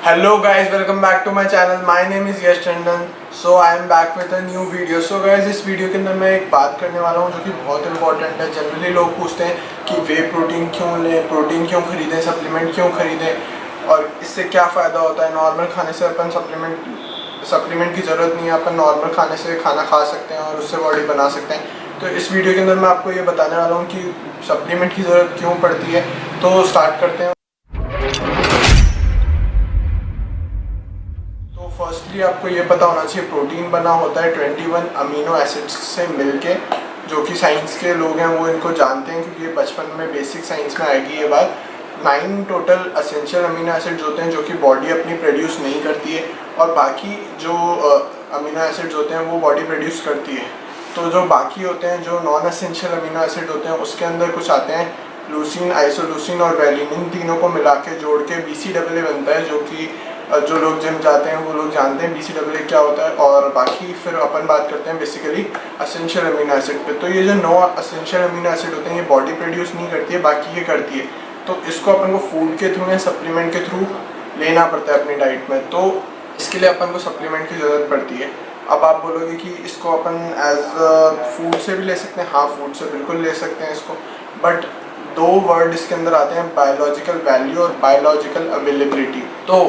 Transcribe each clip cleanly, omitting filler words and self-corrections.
Hello guys, welcome back to my channel. My name is Yash Tandon. So I am back with a new video. So guys, इस video के अंदर मैं एक बात करने वाला हूँ जो कि बहुत इंपॉर्टेंट है. जनरली लोग पूछते हैं कि वे प्रोटीन क्यों लें, प्रोटीन क्यों खरीदें, सप्लीमेंट क्यों खरीदें और इससे क्या फ़ायदा होता है. नॉर्मल खाने से अपन सप्लीमेंट की ज़रूरत नहीं है. अपन नॉर्मल खाने से खाना खा सकते हैं और उससे बॉडी बना सकते हैं. तो इस वीडियो के अंदर मैं आपको ये बताने वाला हूँ कि सप्लीमेंट की ज़रूरत क्यों पड़ती है. तो स्टार्ट करते हैं. फर्स्टली आपको ये पता होना चाहिए प्रोटीन बना होता है 21 अमीनो एसिड्स से मिलके. जो कि साइंस के लोग हैं वो इनको जानते हैं क्योंकि ये बचपन में बेसिक साइंस में आएगी ये बात. 9 टोटल असेंशियल अमीनो एसिड्स होते हैं जो कि बॉडी अपनी प्रोड्यूस नहीं करती है और बाकी जो अमीनो एसिड्स होते हैं वो बॉडी प्रोड्यूस करती है. तो जो बाकी होते हैं जो नॉन असेंशियल अमीनो एसिड होते हैं उसके अंदर कुछ आते हैं लूसीन, आइसोलूसिन और वैलिन. इन तीनों को मिला के जोड़ के BCAA बनता है. जो कि जो लोग जिम जाते हैं वो लोग जानते हैं BCAA क्या होता है. और बाकी फिर अपन बात करते हैं बेसिकली असेंशियल अमीनो एसिड पे. तो ये जो 9 असेंशियल अमीनो एसिड होते हैं ये बॉडी प्रोड्यूस नहीं करती है, बाकी ये करती है. तो इसको अपन को फूड के थ्रू या सप्लीमेंट के थ्रू लेना पड़ता है अपनी डाइट में. तो इसके लिए अपन को सप्लीमेंट की ज़रूरत पड़ती है. अब आप बोलोगे कि इसको अपन एज फूड से भी ले सकते हैं. हाँ, फूड से बिल्कुल ले सकते हैं इसको. बट 2 वर्ड इसके अंदर आते हैं, बायोलॉजिकल वैल्यू और बायोलॉजिकल अवेलेबिलिटी. तो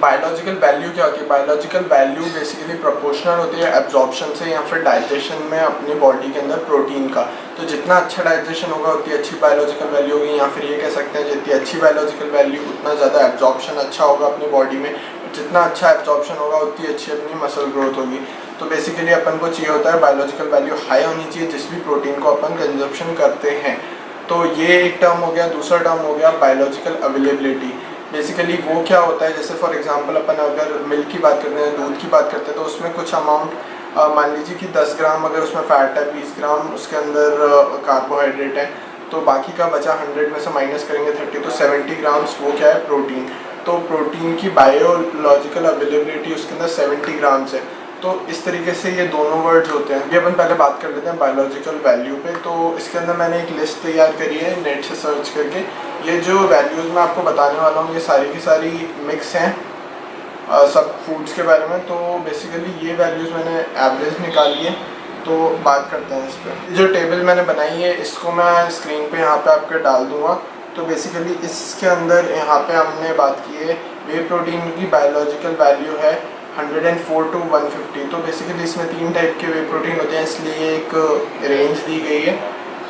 बायोलॉजिकल वैल्यू क्या होती है? बायोलॉजिकल वैल्यू बेसिकली प्रोपोर्शनल होती है एब्जॉर्प्शन से या फिर डाइजेशन में अपनी बॉडी के अंदर प्रोटीन का. तो जितना अच्छा डाइजेशन होगा उतनी अच्छी बायोलॉजिकल वैल्यू होगी, या फिर ये कह सकते हैं जितनी अच्छी बायोलॉजिकल वैल्यू उतना ज़्यादा एब्जॉर्प्शन अच्छा होगा अपनी बॉडी में. जितना अच्छा एब्जॉर्प्शन होगा उतनी अच्छी अपनी मसल ग्रोथ होगी. तो बेसिकली अपन को चाहिए होता है बायोलॉजिकल वैल्यू हाई होनी चाहिए जिस भी प्रोटीन को अपन कंजप्शन करते हैं. तो ये एक टर्म हो गया. दूसरा टर्म हो गया बायोलॉजिकल अवेलेबिलिटी. बेसिकली वो क्या होता है, जैसे फॉर एग्जांपल अपन अगर मिल्क की बात करते हैं, दूध की बात करते हैं, तो उसमें कुछ अमाउंट मान लीजिए कि 10 ग्राम अगर उसमें फ़ैट है, 20 ग्राम उसके अंदर कार्बोहाइड्रेट है, तो बाकी का बचा 100 में से माइनस करेंगे 30, तो 70 ग्राम्स वो क्या है? प्रोटीन. तो प्रोटीन की बायोलॉजिकल अवेलेबिलिटी उसके अंदर 70 ग्राम्स है. तो इस तरीके से ये दोनों वर्ड्स होते हैं. ये अपन पहले बात कर लेते हैं बायोलॉजिकल वैल्यू पे. तो इसके अंदर मैंने एक लिस्ट तैयार करी है नेट से सर्च करके. ये जो वैल्यूज़ मैं आपको बताने वाला हूँ ये सारी की सारी मिक्स हैं सब फूड्स के बारे में. तो बेसिकली ये वैल्यूज़ मैंने एवरेज निकाली है. तो बात करते हैं इस पर. जो टेबल मैंने बनाई है इसको मैं स्क्रीन पे यहाँ पे आपके डाल दूँगा. तो बेसिकली इसके अंदर यहाँ पे हमने बात की है वे प्रोटीन की बायोलॉजिकल वैल्यू है 104 to 150. तो बेसिकली इसमें 3 टाइप के वे प्रोटीन होते हैं इसलिए एक रेंज दी गई है.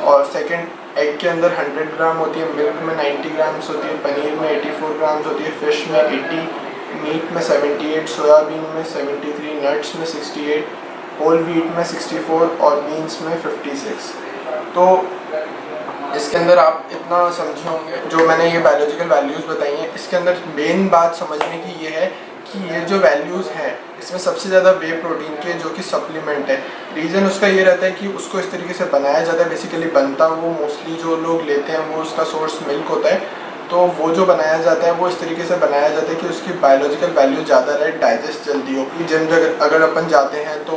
और सेकंड, एग के अंदर 100 ग्राम होती है, मिल्क में 90 ग्राम्स होती है, पनीर में 84 ग्राम्स होती है, फिश में 80, मीट में 78, सोयाबीन में 73, नट्स में 68, होल व्हीट में 64 और बीन्स में 56. तो इसके अंदर आप इतना समझे होंगे जो मैंने ये बायोलॉजिकल वैल्यूज़ बताई हैं. इसके अंदर मेन बात समझने की ये है कि ये जो वैल्यूज़ हैं इसमें सबसे ज़्यादा वे प्रोटीन के जो कि सप्लीमेंट है. रीज़न उसका ये रहता है कि उसको इस तरीके से बनाया जाता है. बेसिकली बनता वो मोस्टली जो लोग लेते हैं वो उसका सोर्स मिल्क होता है. तो वो जो बनाया जाता है वो इस तरीके से बनाया जाता है कि उसकी बायोलॉजिकल वैल्यू ज़्यादा रहे, डाइजेस्ट जल्दी हो. जिम अगर अपन जाते हैं तो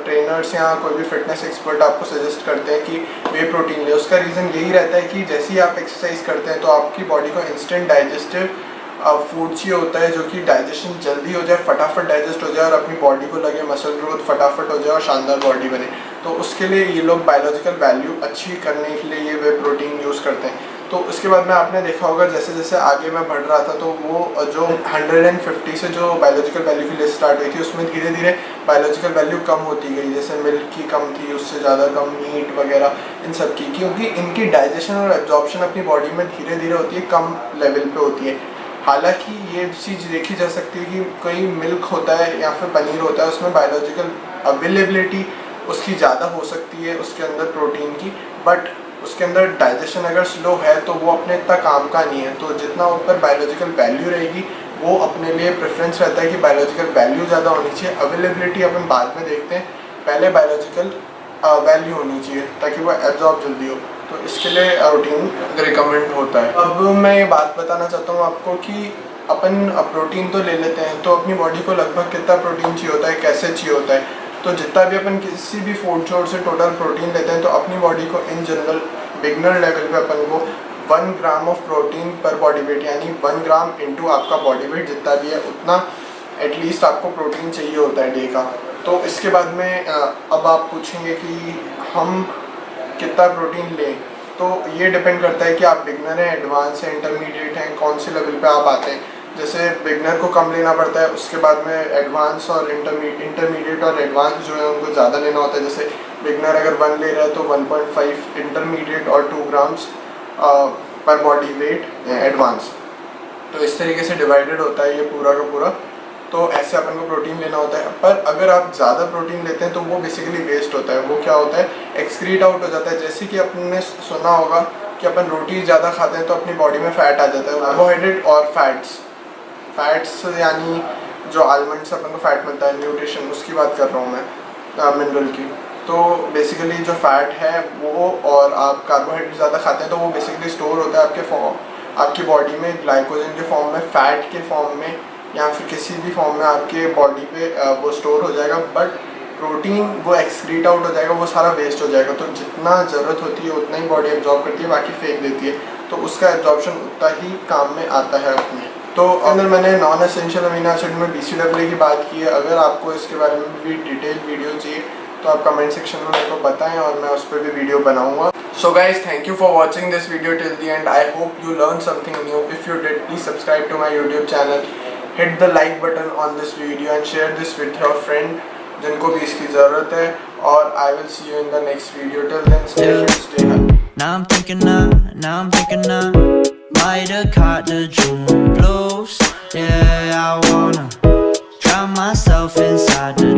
ट्रेनर्स या कोई भी फिटनेस एक्सपर्ट आपको सजेस्ट करते हैं कि वे प्रोटीन ले. उसका रीज़न यही रहता है कि जैसे ही आप एक्सरसाइज करते हैं तो आपकी बॉडी को इंस्टेंट डाइजेस्टिव फूड चाहिए होता है जो कि डाइजेशन जल्दी हो जाए, फटाफट डाइजेस्ट हो जाए और अपनी बॉडी को लगे मसल ग्रोथ फटाफट हो जाए और शानदार बॉडी बने. तो उसके लिए ये लोग बायोलॉजिकल वैल्यू अच्छी करने के लिए ये वे प्रोटीन यूज़ करते हैं. तो उसके बाद में आपने देखा होगा जैसे जैसे आगे मैं बढ़ रहा था तो वो जो 150 से जो बायोलॉजिकल वैल्यू की लिस्ट स्टार्ट हुई थी उसमें धीरे धीरे बायोलॉजिकल वैल्यू कम होती गई. जैसे मिल्क की कम थी, उससे ज़्यादा कम मीट वगैरह इन सब की, क्योंकि इनकी डाइजेशन और एब्जॉर्प्शन अपनी बॉडी में धीरे धीरे होती है, कम लेवल पे होती है. हालांकि ये चीज़ देखी जा सकती है कि कोई मिल्क होता है या फिर पनीर होता है उसमें बायोलॉजिकल अवेलेबिलिटी उसकी ज़्यादा हो सकती है उसके अंदर प्रोटीन की. बट उसके अंदर डाइजेशन अगर स्लो है तो वो अपने इतना काम का नहीं है. तो जितना ऊपर बायोलॉजिकल वैल्यू रहेगी वो अपने लिए प्रेफरेंस रहता है कि बायोलॉजिकल वैल्यू ज़्यादा होनी चाहिए. अवेलेबिलिटी अपन बाद में देखते हैं, पहले बायोलॉजिकल वैल्यू होनी चाहिए ताकि वो एब्जॉर्ब जल्दी हो. तो इसके लिए रूटीन रिकमेंड होता है. अब मैं ये बात बताना चाहता हूँ आपको कि अपन प्रोटीन तो ले लेते हैं तो अपनी बॉडी को लगभग कितना प्रोटीन चाहिए होता है, कैसे चाहिए होता है. तो जितना भी अपन किसी भी फूड सोर्स से टोटल प्रोटीन लेते हैं तो अपनी बॉडी को इन जनरल बिगनर लेवल पे अपन को 1 ग्राम ऑफ प्रोटीन पर बॉडी वेट, यानी 1 ग्राम इंटू आपका बॉडी वेट जितना भी है उतना एटलीस्ट आपको प्रोटीन चाहिए होता है डे का। तो इसके बाद में अब आप पूछेंगे कि हम कितना प्रोटीन लें, तो ये डिपेंड करता है कि आप बिगनर हैं, एडवांस हैं, इंटरमीडिएट हैं, कौन से लेवल पे आप आते हैं। जैसे बिगनर को कम लेना पड़ता है, उसके बाद में एडवांस और इंटरमीडिएट और एडवांस जो है उनको ज़्यादा लेना होता है। जैसे बिगनर अगर 1 ले रहा है तो 1.5, इंटरमीडिएट और 2 ग्राम्स पर बॉडी वेट एडवांस। तो इस तरीके से डिवाइडेड होता है ये पूरा का पूरा। तो ऐसे अपन को प्रोटीन लेना होता है। पर अगर आप ज़्यादा प्रोटीन लेते हैं तो वो बेसिकली वेस्ट होता है। वो क्या होता है, एक्सक्रीट आउट हो जाता है। जैसे कि अपन ने सुना होगा कि अपन रोटी ज़्यादा खाते हैं तो अपनी बॉडी में फ़ैट आ जाता है। कार्बोहाइड्रेट और फैट्स यानी जो आलमंड से अपन को फ़ैट मिलता है, न्यूट्रिशन उसकी बात कर रहा हूँ मैं, मिनरल की। तो बेसिकली जो फ़ैट है वो, और आप कार्बोहाइड्रेट ज़्यादा खाते हैं तो वो बेसिकली स्टोर होता है आपकी बॉडी में ग्लाइकोजन के फॉर्म में, फ़ैट के फॉर्म में, या फिर किसी भी फॉर्म में आपके बॉडी पे वो स्टोर हो जाएगा। बट प्रोटीन वो एक्सक्रीट आउट हो जाएगा, वो सारा वेस्ट हो जाएगा। तो जितना ज़रूरत होती है उतना ही बॉडी एब्जॉर्ब करती है, बाकी फेंक देती है। तो उसका एब्जॉर्प्शन उतना ही काम में आता है अपने। तो अंदर मैंने नॉन एसेंशियल अमीनो एसिड में BCAA की बात की है। अगर आपको इसके बारे में भी डिटेल वीडियो चाहिए तो आप कमेंट सेक्शन में मेरे को बताएं और मैं उस पर भी वीडियो बनाऊंगा। So guys, thank you for watching this video till the end. I hope you learned something new. If you did, please subscribe to my YouTube channel. Hit the like button on this video and share this with your friend जिनको भी इसकी ज़रूरत है। और I will see you in the next video. Till then, stay fit, stay happy. Now I'm thinking might have caught the June blues. Yeah, I wanna drown myself inside the